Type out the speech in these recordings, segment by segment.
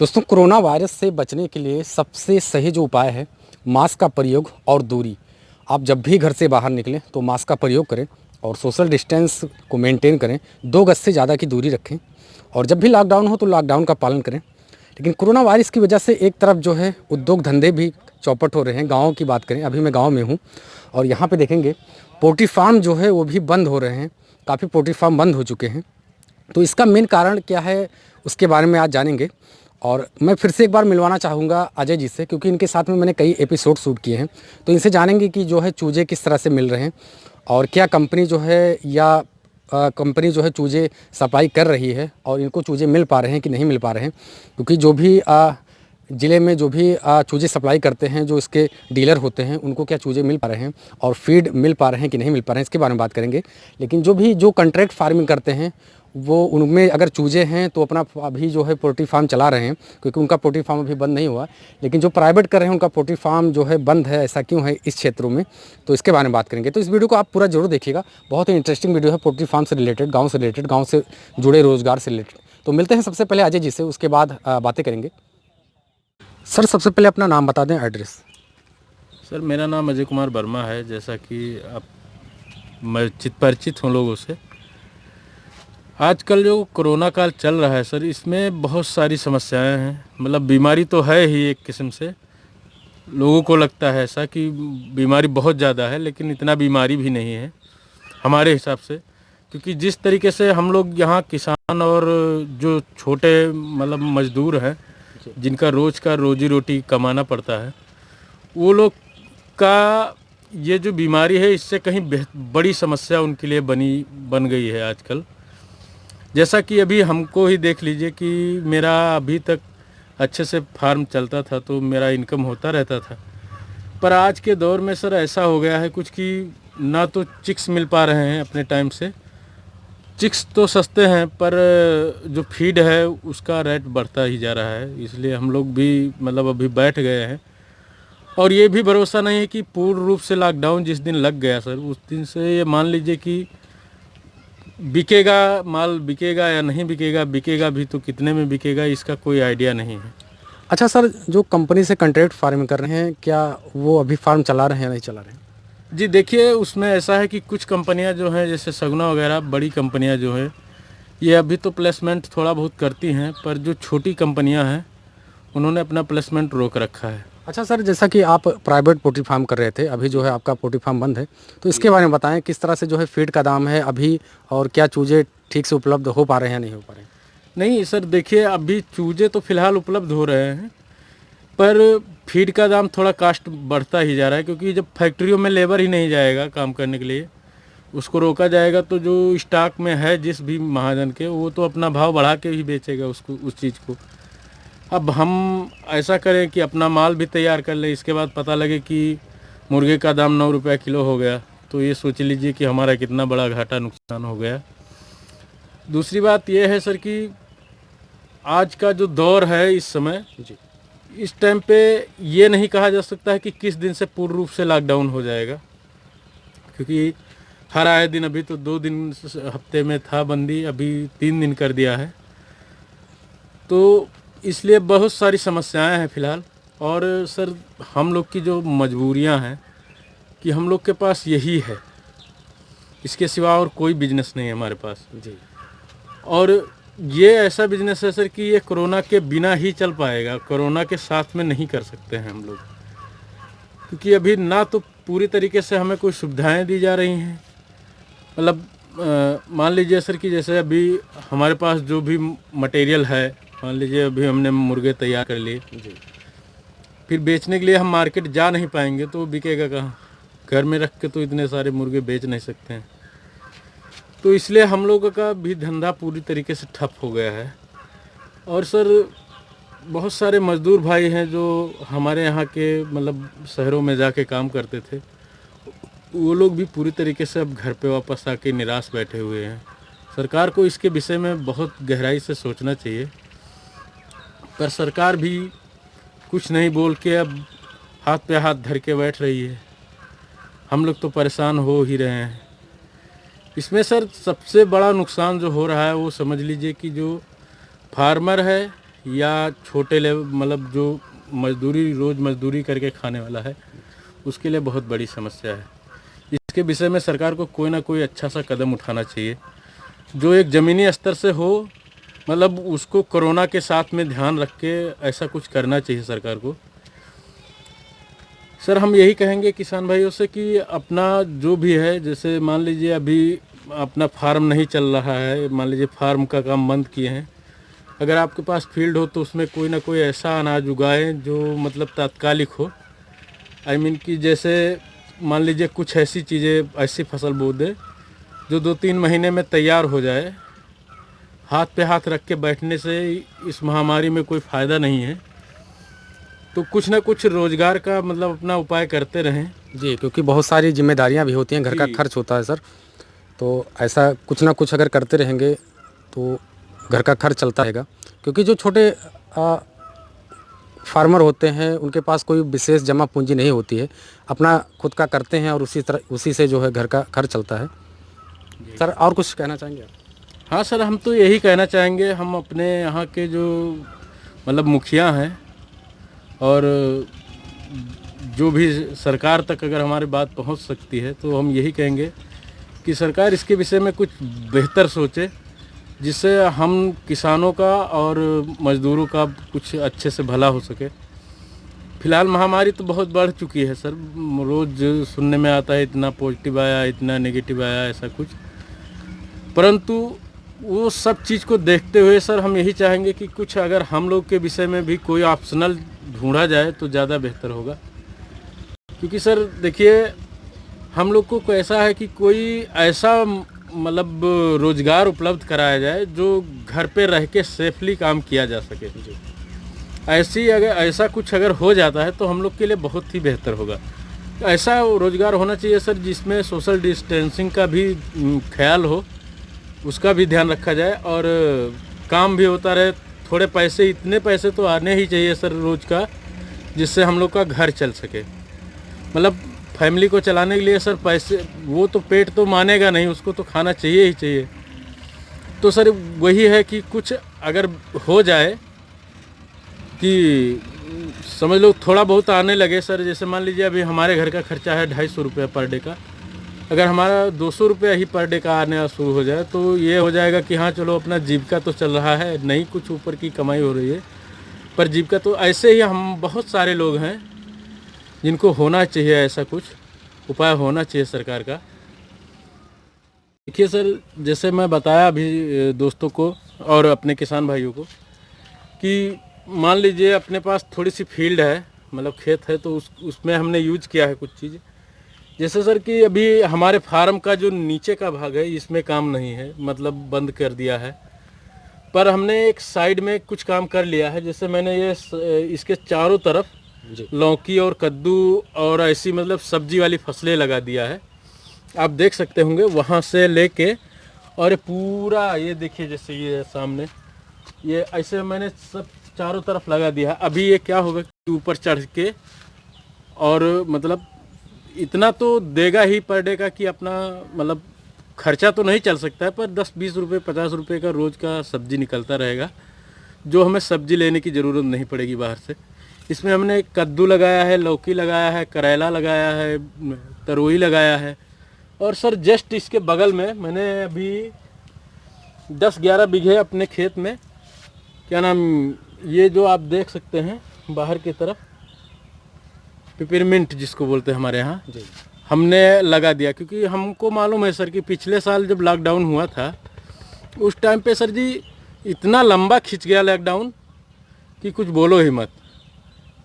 दोस्तों, corona virus से बचने के लिए सबसे सही जो उपाय है, मास्क का प्रयोग और दूरी। आप जब भी घर से बाहर निकलें तो मास्क का प्रयोग करें और सोशल डिस्टेंस को मेंटेन करें। 2 गज से ज़्यादा की दूरी रखें और जब भी लॉकडाउन हो तो लॉकडाउन का पालन करें। लेकिन कोरोना वायरस की वजह से एक तरफ जो है उद्योग धंधे भी चौपट हो रहे हैं। गाँव की बात करें, अभी मैं गाँव में हूँ और यहाँ पे देखेंगे पोल्ट्री फार्म जो है वो भी बंद हो रहे हैं। काफ़ी पोल्ट्री फार्म बंद हो चुके हैं। तो इसका मेन कारण क्या है, उसके बारे में आज जानेंगे। और मैं फिर से एक बार मिलवाना चाहूँगा अजय जी से, क्योंकि इनके साथ में मैंने कई एपिसोड शूट किए हैं। तो इनसे जानेंगे कि जो है चूजे किस तरह से मिल रहे हैं और क्या कंपनी जो है या कंपनी जो है चूजे सप्लाई कर रही है और इनको चूजे मिल पा रहे हैं कि नहीं मिल पा रहे हैं। क्योंकि जो भी ज़िले में जो भी चूजे सप्लाई करते हैं, जो इसके डीलर होते हैं, उनको क्या चूजे मिल पा रहे हैं और फीड मिल पा रहे हैं कि नहीं मिल पा रहे हैं, इसके बारे में बात करेंगे। लेकिन जो कॉन्ट्रैक्ट फार्मिंग करते हैं, वो उनमें अगर चूजे हैं तो अपना अभी जो है पोल्ट्री फार्म चला रहे हैं, क्योंकि उनका पोल्ट्री फार्म अभी बंद नहीं हुआ। लेकिन जो प्राइवेट कर रहे हैं उनका पोल्ट्री फार्म जो है बंद है। ऐसा क्यों है इस क्षेत्रों में, तो इसके बारे में बात करेंगे। तो इस वीडियो को आप पूरा जरूर देखिएगा, बहुत ही इंटरेस्टिंग वीडियो है, पोल्ट्री फार्म से रिलेटेड, गाँव से जुड़े रोजगार से रिलेटेड। तो मिलते हैं सबसे पहले अजय जी से, उसके बाद बातें करेंगे। सर, सबसे पहले अपना नाम बता दें, एड्रेस। सर, मेरा नाम अजय कुमार वर्मा है। जैसा कि आप मैं परिचित हूँ लोगों से। आजकल जो कोरोना काल चल रहा है सर, इसमें बहुत सारी समस्याएं हैं। मतलब बीमारी तो है ही एक किस्म से, लोगों को लगता है ऐसा कि बीमारी बहुत ज़्यादा है, लेकिन इतना बीमारी भी नहीं है हमारे हिसाब से। क्योंकि जिस तरीके से हम लोग यहाँ किसान और जो छोटे मतलब मजदूर हैं, जिनका रोज़ का रोजी रोटी कमाना पड़ता है, वो लोग का ये जो बीमारी है, इससे कहीं बड़ी समस्या उनके लिए बन गई है आजकल। जैसा कि अभी हमको ही देख लीजिए कि मेरा अभी तक अच्छे से फार्म चलता था तो मेरा इनकम होता रहता था। पर आज के दौर में सर ऐसा हो गया है कुछ कि ना तो चिक्स मिल पा रहे हैं अपने टाइम से। चिक्स तो सस्ते हैं, पर जो फीड है उसका रेट बढ़ता ही जा रहा है। इसलिए हम लोग भी मतलब अभी बैठ गए हैं और ये भी भरोसा नहीं है कि पूर्ण रूप से लॉकडाउन जिस दिन लग गया सर, उस दिन से ये मान लीजिए कि बिकेगा, माल बिकेगा या नहीं बिकेगा। बिकेगा भी तो कितने में बिकेगा, इसका कोई आइडिया नहीं है। अच्छा सर, जो कंपनी से कॉन्ट्रैक्ट फार्मिंग कर रहे हैं, क्या वो अभी फार्म चला रहे हैं या नहीं चला रहे हैं? जी देखिए, उसमें ऐसा है कि कुछ कंपनियां जो हैं, जैसे सगुना वगैरह बड़ी कंपनियां जो हैं, ये अभी तो प्लेसमेंट थोड़ा बहुत करती हैं। पर जो छोटी कंपनियां हैं, उन्होंने अपना प्लेसमेंट रोक रखा है। अच्छा सर, जैसा कि आप प्राइवेट पोल्ट्री फार्म कर रहे थे, अभी जो है आपका पोल्ट्री फार्म बंद है, तो इसके बारे में बताएं किस तरह से जो है फीड का दाम है अभी और क्या चूजे ठीक से उपलब्ध हो पा रहे हैं या नहीं हो पा रहे हैं? नहीं सर, देखिए अभी चूजे तो फिलहाल उपलब्ध हो रहे हैं, पर फीड का दाम थोड़ा कास्ट बढ़ता ही जा रहा है। क्योंकि जब फैक्ट्रियों में लेबर ही नहीं जाएगा काम करने के लिए, उसको रोका जाएगा, तो जो स्टॉक में है जिस भी महाजन के, वो तो अपना भाव बढ़ा के ही बेचेगा उसको, उस चीज़ को। अब हम ऐसा करें कि अपना माल भी तैयार कर लें, इसके बाद पता लगे कि मुर्गे का दाम 9 रुपये किलो हो गया, तो ये सोच लीजिए कि हमारा कितना बड़ा घाटा नुकसान हो गया। दूसरी बात यह है सर कि आज का जो दौर है इस समय जी, इस टाइम पे ये नहीं कहा जा सकता है कि किस दिन से पूर्ण रूप से लॉकडाउन हो जाएगा। क्योंकि हर आए दिन, अभी तो 2 दिन हफ्ते में था बंदी, अभी 3 दिन कर दिया है। तो इसलिए बहुत सारी समस्याएं हैं फ़िलहाल। और सर हम लोग की जो मजबूरियां हैं कि हम लोग के पास यही है, इसके सिवा और कोई बिजनेस नहीं है हमारे पास जी। और ये ऐसा बिजनेस है सर कि ये कोरोना के बिना ही चल पाएगा, कोरोना के साथ में नहीं कर सकते हैं हम लोग। क्योंकि अभी ना तो पूरी तरीके से हमें कोई सुविधाएं दी जा रही हैं। मतलब मान लीजिए सर कि जैसे अभी हमारे पास जो भी मटेरियल है, मान लीजिए अभी हमने मुर्गे तैयार कर लिए जी, फिर बेचने के लिए हम मार्केट जा नहीं पाएंगे तो बिकेगा कहाँ? घर में रख के तो इतने सारे मुर्गे बेच नहीं सकते हैं। तो इसलिए हम लोगों का भी धंधा पूरी तरीके से ठप हो गया है। और सर बहुत सारे मज़दूर भाई हैं जो हमारे यहाँ के मतलब शहरों में जाके काम करते थे, वो लोग भी पूरी तरीके से अब घर पे वापस आके निराश बैठे हुए हैं। सरकार को इसके विषय में बहुत गहराई से सोचना चाहिए, पर सरकार भी कुछ नहीं बोल के अब हाथ पे हाथ धर के बैठ रही है। हम लोग तो परेशान हो ही रहे हैं। इसमें सर सबसे बड़ा नुकसान जो हो रहा है वो समझ लीजिए कि जो फार्मर है या छोटे लेवल मतलब जो मजदूरी रोज़ मजदूरी करके खाने वाला है उसके लिए बहुत बड़ी समस्या है। इसके विषय में सरकार को कोई ना कोई अच्छा सा कदम उठाना चाहिए जो एक ज़मीनी स्तर से हो, मतलब उसको कोरोना के साथ में ध्यान रख के ऐसा कुछ करना चाहिए सरकार को। सर हम यही कहेंगे किसान भाइयों से कि अपना जो भी है, जैसे मान लीजिए अभी अपना फार्म नहीं चल रहा है, मान लीजिए फार्म का काम बंद किए हैं, अगर आपके पास फील्ड हो तो उसमें कोई ना कोई ऐसा अनाज उगाएं जो मतलब तात्कालिक हो। कि जैसे मान लीजिए कुछ ऐसी चीज़ें, ऐसी फसल बो दे जो 2-3 महीने में तैयार हो जाए। हाथ पे हाथ रख के बैठने से इस महामारी में कोई फ़ायदा नहीं है, तो कुछ ना कुछ रोज़गार का मतलब अपना उपाय करते रहें। जी, क्योंकि बहुत सारी जिम्मेदारियां भी होती हैं, घर का जी। खर्च होता है सर। तो ऐसा कुछ ना कुछ अगर करते रहेंगे तो घर का खर्च चलता रहेगा। क्योंकि जो छोटे फार्मर होते हैं उनके पास कोई विशेष जमा पूंजी नहीं होती है, अपना खुद का करते हैं और उसी से जो है घर का खर्च चलता है। सर और कुछ कहना चाहेंगे आप? हाँ सर, हम तो यही कहना चाहेंगे, हम अपने यहाँ के जो मतलब मुखिया हैं और जो भी सरकार तक अगर हमारी बात पहुँच सकती है तो हम यही कहेंगे कि सरकार इसके विषय में कुछ बेहतर सोचे, जिससे हम किसानों का और मज़दूरों का कुछ अच्छे से भला हो सके। फिलहाल महामारी तो बहुत बढ़ चुकी है सर, रोज़ सुनने में आता है इतना पॉजिटिव आया, इतना नेगेटिव आया, ऐसा कुछ। परंतु वो सब चीज़ को देखते हुए सर हम यही चाहेंगे कि कुछ अगर हम लोग के विषय में भी कोई ऑप्शनल ढूंढा जाए तो ज़्यादा बेहतर होगा। क्योंकि सर देखिए, हम लोग को ऐसा है कि कोई ऐसा मतलब रोज़गार उपलब्ध कराया जाए जो घर पे रह के सेफली काम किया जा सके। ऐसी अगर ऐसा कुछ अगर हो जाता है तो हम लोग के लिए बहुत ही बेहतर होगा। ऐसा रोज़गार होना चाहिए सर जिसमें सोशल डिस्टेंसिंग का भी ख्याल हो, उसका भी ध्यान रखा जाए और काम भी होता रहे। थोड़े पैसे, इतने पैसे तो आने ही चाहिए सर रोज़ का, जिससे हम लोग का घर चल सके। मतलब फैमिली को चलाने के लिए सर पैसे, वो तो पेट तो मानेगा नहीं, उसको तो खाना चाहिए ही चाहिए। तो सर वही है कि कुछ अगर हो जाए कि समझ लो थोड़ा बहुत आने लगे सर। जैसे मान लीजिए अभी हमारे घर का खर्चा है 250 रुपये पर डे का, अगर हमारा 200 रुपया ही पर डे का आने शुरू हो जाए तो ये हो जाएगा कि हाँ चलो अपना जीविका तो चल रहा है, नहीं कुछ ऊपर की कमाई हो रही है पर जीविका तो। ऐसे ही हम बहुत सारे लोग हैं जिनको होना चाहिए, ऐसा कुछ उपाय होना चाहिए सरकार का। देखिए सर, जैसे मैं बताया अभी दोस्तों को और अपने किसान भाइयों को कि मान लीजिए अपने पास थोड़ी सी फील्ड है, मतलब खेत है, तो उसमें हमने यूज किया है कुछ चीज़। जैसे सर कि अभी हमारे फार्म का जो नीचे का भाग है इसमें काम नहीं है, मतलब बंद कर दिया है, पर हमने एक साइड में कुछ काम कर लिया है। जैसे मैंने ये इसके चारों तरफ लौकी और कद्दू और ऐसी मतलब सब्जी वाली फसलें लगा दिया है। आप देख सकते होंगे वहाँ से लेके और ये पूरा, ये देखिए जैसे ये सामने, ये ऐसे मैंने सब चारों तरफ लगा दिया है। अभी ये क्या होगा कि ऊपर चढ़ के और मतलब इतना तो देगा ही पर डे का कि अपना मतलब खर्चा तो नहीं चल सकता है, पर 10-20 रुपये 50 रुपये का रोज़ का सब्जी निकलता रहेगा, जो हमें सब्जी लेने की ज़रूरत नहीं पड़ेगी बाहर से। इसमें हमने कद्दू लगाया है, लौकी लगाया है, करेला लगाया है, तरोई लगाया है। और सर जस्ट इसके बगल में मैंने अभी 10-11 बीघे अपने खेत में, क्या नाम, ये जो आप देख सकते हैं बाहर की तरफ, पिपरमिंट जिसको बोलते हैं हमारे यहाँ, हमने लगा दिया। क्योंकि हमको मालूम है सर कि पिछले साल जब लॉकडाउन हुआ था उस टाइम पे सर जी इतना लंबा खिंच गया लॉकडाउन कि कुछ बोलो ही मत।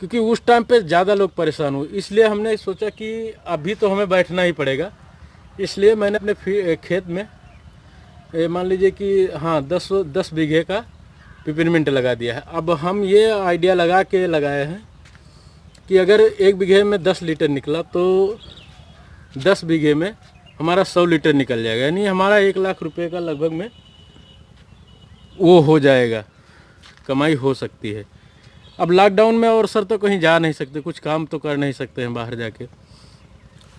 क्योंकि उस टाइम पे ज़्यादा लोग परेशान हुए, इसलिए हमने सोचा कि अभी तो हमें बैठना ही पड़ेगा। इसलिए मैंने अपने खेत में मान लीजिए कि हाँ 10 बीघे का पिपरमिंट लगा दिया है। अब हम ये आइडिया लगा के लगाए हैं कि अगर 1 बीघे में 10 लीटर निकला तो 10 बीघे में हमारा 100 लीटर निकल जाएगा, यानी हमारा 1 लाख रुपए का लगभग में वो हो जाएगा, कमाई हो सकती है। अब लॉकडाउन में और सर तो कहीं जा नहीं सकते, कुछ काम तो कर नहीं सकते हैं बाहर जाके,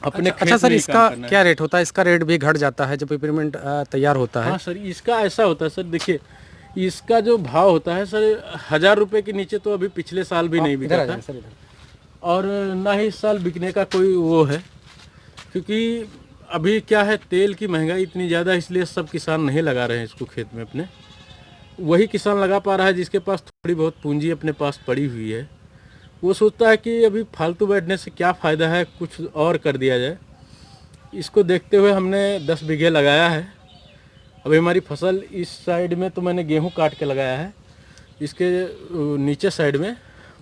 अपने अच्छा सर, इसका क्या रेट होता है? इसका रेट भी घट जाता है जब पिपरमिंट तैयार होता है? हाँ सर, इसका ऐसा होता है सर, देखिए इसका जो भाव होता है सर 1000 रुपये के नीचे तो अभी पिछले साल भी नहीं इधर बिका आ था, जाइए सर, इधर। और ना ही इस साल बिकने का कोई वो है, क्योंकि अभी क्या है, तेल की महंगाई इतनी ज़्यादा, इसलिए सब किसान नहीं लगा रहे हैं इसको खेत में अपने। वही किसान लगा पा रहा है जिसके पास थोड़ी बहुत पूंजी अपने पास पड़ी हुई है। वो सोचता है कि अभी फालतू बैठने से क्या फ़ायदा है, कुछ और कर दिया जाए। इसको देखते हुए हमने 10 बीघे लगाया है। अभी हमारी फसल इस साइड में तो मैंने गेहूं काट के लगाया है, इसके नीचे साइड में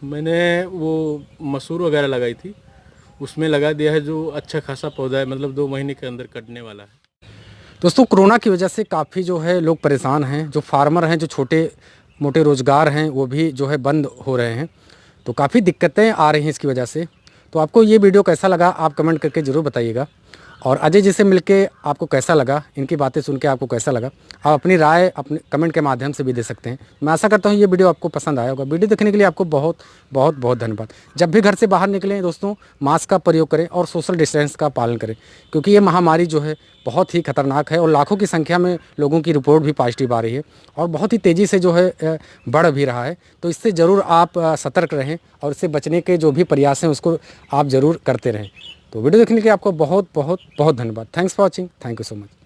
मैंने वो मसूर वगैरह लगाई थी, उसमें लगा दिया है, जो अच्छा खासा पौधा है, मतलब 2 महीने के अंदर कटने वाला है। दोस्तों, कोरोना की वजह से काफ़ी जो है लोग परेशान हैं। जो फार्मर हैं, जो छोटे मोटे रोज़गार हैं, वो भी जो है बंद हो रहे हैं। तो काफ़ी दिक्कतें आ रही हैं इसकी वजह से। तो आपको ये वीडियो कैसा लगा, आप कमेंट करके ज़रूर बताइएगा। और अजय जी से मिलके आपको कैसा लगा, इनकी बातें सुन के आपको कैसा लगा, आप अपनी राय अपने कमेंट के माध्यम से भी दे सकते हैं। मैं आशा करता हूँ ये वीडियो आपको पसंद आया होगा। वीडियो देखने के लिए आपको बहुत बहुत बहुत धन्यवाद। जब भी घर से बाहर निकलें दोस्तों, मास्क का प्रयोग करें और सोशल डिस्टेंस का पालन करें, क्योंकि ये महामारी जो है बहुत ही खतरनाक है और लाखों की संख्या में लोगों की रिपोर्ट भी पॉजिटिव आ रही है और बहुत ही तेज़ी से जो है बढ़ भी रहा है। तो इससे ज़रूर आप सतर्क रहें और इससे बचने के जो भी प्रयास हैं उसको आप ज़रूर करते रहें। तो वीडियो देखने के लिए आपको बहुत बहुत बहुत धन्यवाद। Thanks for watching. Thank you so much.